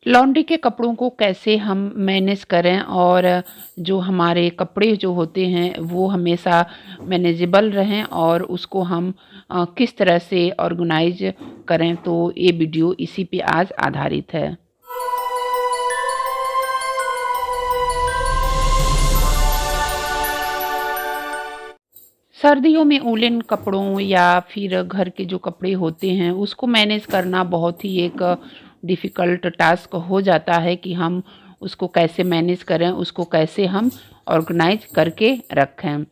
Laundry के कपड़ों को कैसे हम मैनेज करें और जो हमारे कपड़े जो होते हैं वो हमेशा मैनेजेबल रहें और उसको हम किस तरह से ऑर्गेनाइज करें, तो ये वीडियो इसी पे आज आधारित है। सर्दियों में वूलन कपड़ों या फिर घर के जो कपड़े होते हैं उसको मैनेज करना बहुत ही एक डिफ़िकल्ट टास्क हो जाता है कि हम उसको कैसे मैनेज करें, उसको कैसे हम ऑर्गेनाइज करके रखें।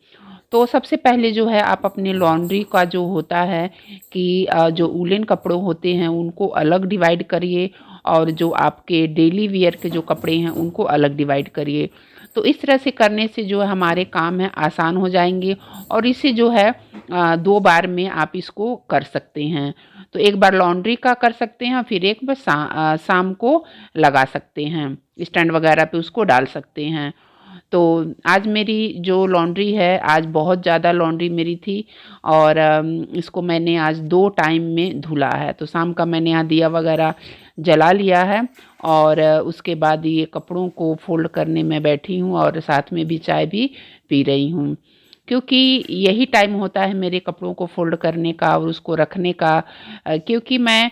तो सबसे पहले जो है आप अपने लॉन्ड्री का जो होता है कि जो वूलन कपड़े होते हैं उनको अलग डिवाइड करिए और जो आपके डेली वियर के जो कपड़े हैं उनको अलग डिवाइड करिए। तो इस तरह से करने से जो है हमारे काम है आसान हो जाएंगे और इसे जो है 2 बार में आप इसको कर सकते हैं। तो एक बार लॉन्ड्री का कर सकते हैं, फिर एक बार शाम को लगा सकते हैं, स्टैंड वगैरह पे उसको डाल सकते हैं। तो आज मेरी जो लॉन्ड्री है, आज बहुत ज़्यादा लॉन्ड्री मेरी थी और इसको मैंने आज 2 टाइम में धुला है। तो शाम का मैंने यहाँ दिया वगैरह जला लिया है और उसके बाद ये कपड़ों को फ़ोल्ड करने में बैठी हूँ और साथ में भी चाय भी पी रही हूँ। क्योंकि यही टाइम होता है मेरे कपड़ों को फ़ोल्ड करने का और उसको रखने का, क्योंकि मैं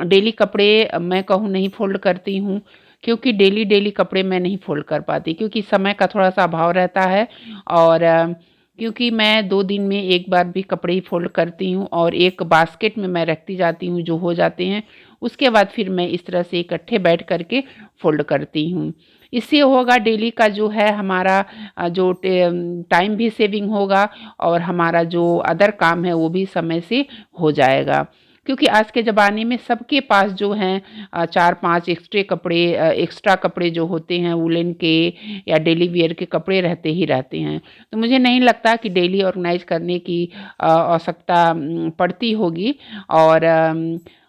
डेली कपड़े मैं कहूँ नहीं फ़ोल्ड करती हूँ, क्योंकि डेली कपड़े मैं नहीं फ़ोल्ड कर पाती क्योंकि समय का थोड़ा-सा अभाव रहता है और क्योंकि मैं 2 दिन में 1 बार भी कपड़े ही फ़ोल्ड करती हूँ और एक बास्केट में मैं रखती जाती हूँ जो हो जाते हैं, उसके बाद फिर मैं इस तरह से इकट्ठे बैठ कर के फ़ोल्ड करती हूँ। इससे होगा डेली का जो है हमारा जो टाइम भी सेविंग होगा और हमारा जो अदर काम है वो भी समय से हो जाएगा। क्योंकि आज के ज़माने में सबके पास जो हैं 4-5 एक्स्ट्रा कपड़े जो होते हैं वूलन के या डेली वियर के कपड़े रहते ही रहते हैं। तो मुझे नहीं लगता कि डेली ऑर्गेनाइज़ करने की आवश्यकता पड़ती होगी और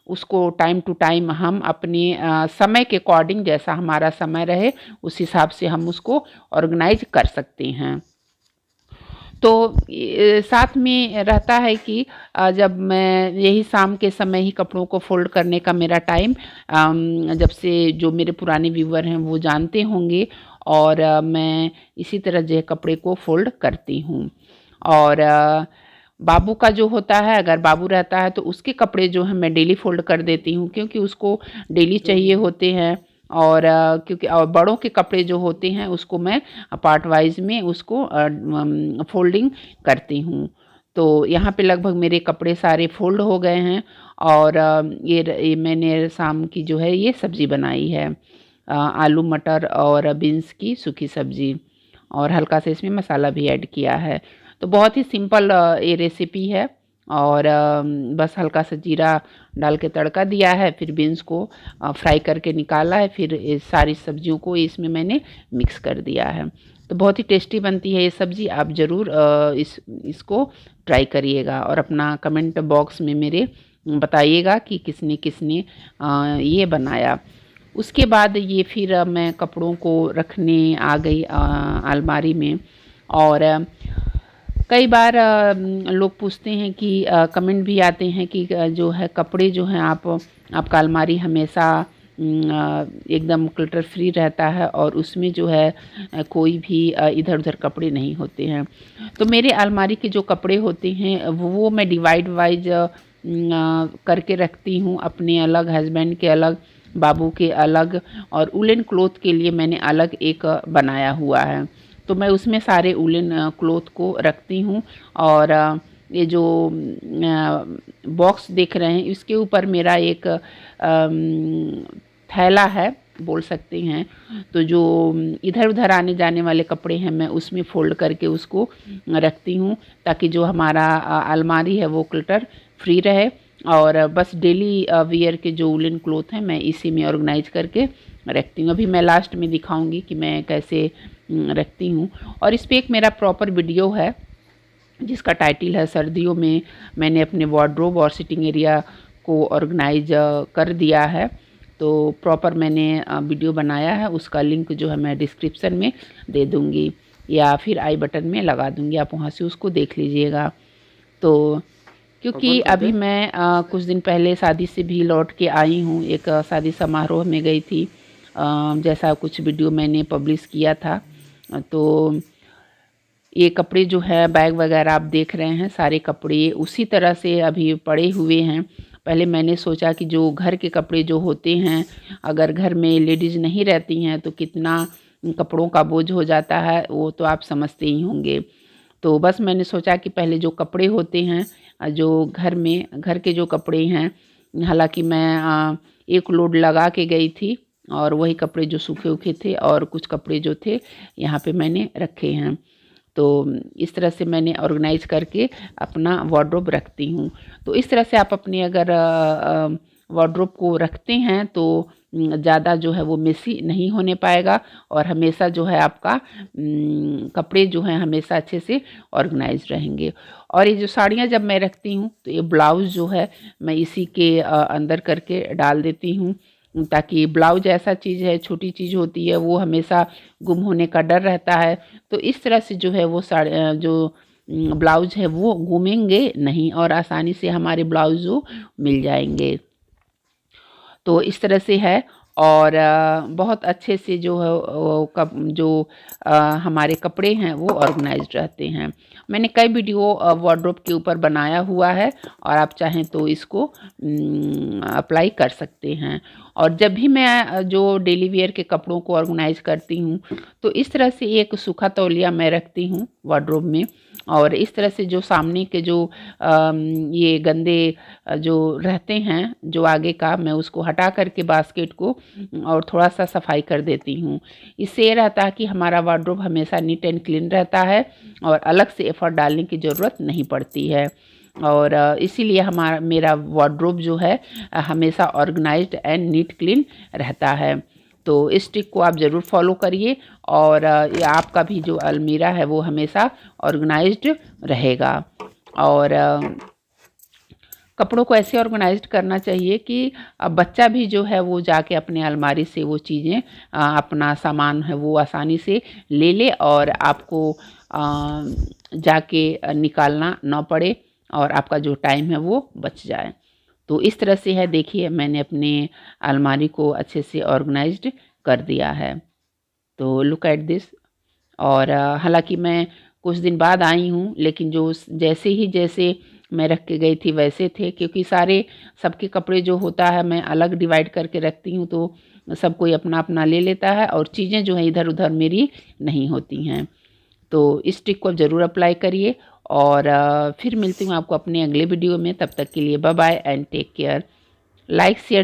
उसको टाइम टू टाइम हम अपने समय के अकॉर्डिंग जैसा हमारा समय रहे उस हिसाब से हम उसको ऑर्गेनाइज़ कर सकते हैं। तो साथ में रहता है कि जब मैं यही शाम के समय ही कपड़ों को फ़ोल्ड करने का मेरा टाइम, जब से जो मेरे पुराने व्यूअर हैं वो जानते होंगे और मैं इसी तरह जो है कपड़े को फ़ोल्ड करती हूँ। और बाबू का जो होता है, अगर बाबू रहता है तो उसके कपड़े जो हैं मैं डेली फ़ोल्ड कर देती हूँ क्योंकि उसको डेली चाहिए होते हैं और क्योंकि और बड़ों के कपड़े जो होते हैं उसको मैं पार्ट वाइज़ में उसको फ़ोल्डिंग करती हूँ। तो यहाँ पे लगभग मेरे कपड़े सारे फ़ोल्ड हो गए हैं और ये मैंने शाम की जो है ये सब्ज़ी बनाई है, आलू मटर और बीन्स की सूखी सब्ज़ी और हल्का सा इसमें मसाला भी ऐड किया है। तो बहुत ही सिंपल ये रेसिपी है और बस हल्का सा जीरा डाल के तड़का दिया है, फिर बीन्स को फ्राई करके निकाला है, फिर ये सारी सब्जियों को इसमें मैंने मिक्स कर दिया है। तो बहुत ही टेस्टी बनती है ये सब्ज़ी, आप ज़रूर इसको ट्राई करिएगा और अपना कमेंट बॉक्स में मेरे बताइएगा कि किसने किसने ये बनाया। उसके बाद ये फिर मैं कपड़ों को रखने आ गई अलमारी में और कई बार लोग पूछते हैं कि कमेंट भी आते हैं कि जो है कपड़े जो हैं आपका अलमारी हमेशा एकदम क्लटर फ्री रहता है और उसमें जो है कोई भी इधर-उधर कपड़े नहीं होते हैं। तो मेरे अलमारी के जो कपड़े होते हैं वो मैं डिवाइड वाइज़ करके रखती हूँ, अपने अलग, हस्बैंड के अलग, बाबू के अलग और वूलन क्लॉथ के लिए मैंने अलग एक बनाया हुआ है। तो मैं उसमें सारे वूलन क्लॉथ को रखती हूँ और ये जो बॉक्स देख रहे हैं इसके ऊपर मेरा एक थैला है बोल सकते हैं। तो जो इधर-उधर आने जाने वाले कपड़े हैं मैं उसमें फ़ोल्ड करके उसको रखती हूँ ताकि जो हमारा अलमारी है वो क्लटर फ्री रहे और बस डेली वियर के जो वूलन क्लॉथ हैं मैं इसी में ऑर्गेनाइज़ करके रखती हूँ। अभी मैं लास्ट में दिखाऊँगी कि मैं कैसे रखती हूँ और इस पे एक मेरा प्रॉपर वीडियो है जिसका टाइटल है सर्दियों में मैंने अपने वार्डरोब और सिटिंग एरिया को ऑर्गेनाइज कर दिया है। तो प्रॉपर मैंने वीडियो बनाया है, उसका लिंक जो है मैं डिस्क्रिप्शन में दे दूँगी या फिर आई बटन में लगा दूँगी, आप वहाँ से उसको देख लीजिएगा। तो और क्योंकि बंद कर अभी दें। मैं कुछ दिन पहले शादी से भी लौट के आई हूँ, एक शादी समारोह में गई थी। जैसा कुछ वीडियो मैंने पब्लिश किया था। तो ये कपड़े जो है बैग वगैरह आप देख रहे हैं, सारे कपड़े उसी तरह से अभी पड़े हुए हैं। पहले मैंने सोचा कि जो घर के कपड़े जो होते हैं, अगर घर में लेडीज़ नहीं रहती हैं तो कितना कपड़ों का बोझ हो जाता है, वो तो आप समझते ही होंगे। तो बस मैंने सोचा कि पहले जो कपड़े होते हैं, जो घर के जो कपड़े हैं, हालांकि मैं एक लोड लगा के गई थी और वही कपड़े जो सूखे उखे थे और कुछ कपड़े जो थे यहाँ पे मैंने रखे हैं। तो इस तरह से मैंने ऑर्गेनाइज करके अपना वार्डरोब रखती हूँ। तो इस तरह से आप अपने अगर वार्डरोब को रखते हैं तो ज़्यादा जो है वो मेसी नहीं होने पाएगा और हमेशा जो है आपका कपड़े जो हैं हमेशा अच्छे से ऑर्गेनाइज रहेंगे। और ये जो साड़ियाँ जब मैं रखती हूँ तो ये ब्लाउज़ जो है मैं इसी के अंदर करके डाल देती हूँ, ताकि ब्लाउज ऐसा चीज़ है, छोटी चीज़ होती है, वो हमेशा गुम होने का डर रहता है। तो इस तरह से जो है वो जो ब्लाउज है वो घूमेंगे नहीं और आसानी से हमारे ब्लाउज वो मिल जाएंगे। तो इस तरह से है। और बहुत अच्छे से जो है जो हमारे कपड़े हैं वो ऑर्गेनाइज्ड रहते हैं। मैंने कई वीडियो वार्डरोब के ऊपर बनाया हुआ है और आप चाहें तो इसको अप्लाई कर सकते हैं। और जब भी मैं जो डेली वेयर के कपड़ों को ऑर्गेनाइज करती हूँ तो इस तरह से एक सूखा तौलिया मैं रखती हूँ वार्डरोब में। और इस तरह से जो सामने के जो ये गंदे जो रहते हैं जो आगे का, मैं उसको हटा करके बास्केट को और थोड़ा सा सफाई कर देती हूँ। इससे ये रहता है कि हमारा वार्डरोब हमेशा नीट एंड क्लीन रहता है और अलग से एफर्ट डालने की ज़रूरत नहीं पड़ती है। और इसीलिए मेरा वार्डरोब जो है हमेशा ऑर्गेनाइज्ड एंड नीट क्लीन रहता है। तो इस ट्रिक को आप ज़रूर फॉलो करिए और ये आपका भी जो अलमीरा है वो हमेशा ऑर्गेनाइज्ड रहेगा। और कपड़ों को ऐसे ऑर्गेनाइज्ड करना चाहिए कि बच्चा भी जो है वो जाके अपने अलमारी से वो चीज़ें अपना सामान है वो आसानी से ले ले और आपको जाके निकालना ना पड़े और आपका जो टाइम है वो बच जाए। तो इस तरह से है, देखिए मैंने अपने अलमारी को अच्छे से ऑर्गेनाइज्ड कर दिया है। तो लुक एट दिस। और हालांकि मैं कुछ दिन बाद आई हूँ, लेकिन जो जैसे मैं रख के गई थी वैसे थे, क्योंकि सबके कपड़े जो होता है मैं अलग डिवाइड करके रखती हूँ तो सब कोई अपना अपना ले लेता है और चीज़ें जो हैं इधर उधर मेरी नहीं होती हैं। तो इस ट्रिक को ज़रूर अप्लाई करिए और फिर मिलती हूँ आपको अपने अगले वीडियो में। तब तक के लिए bye bye and take care. Like share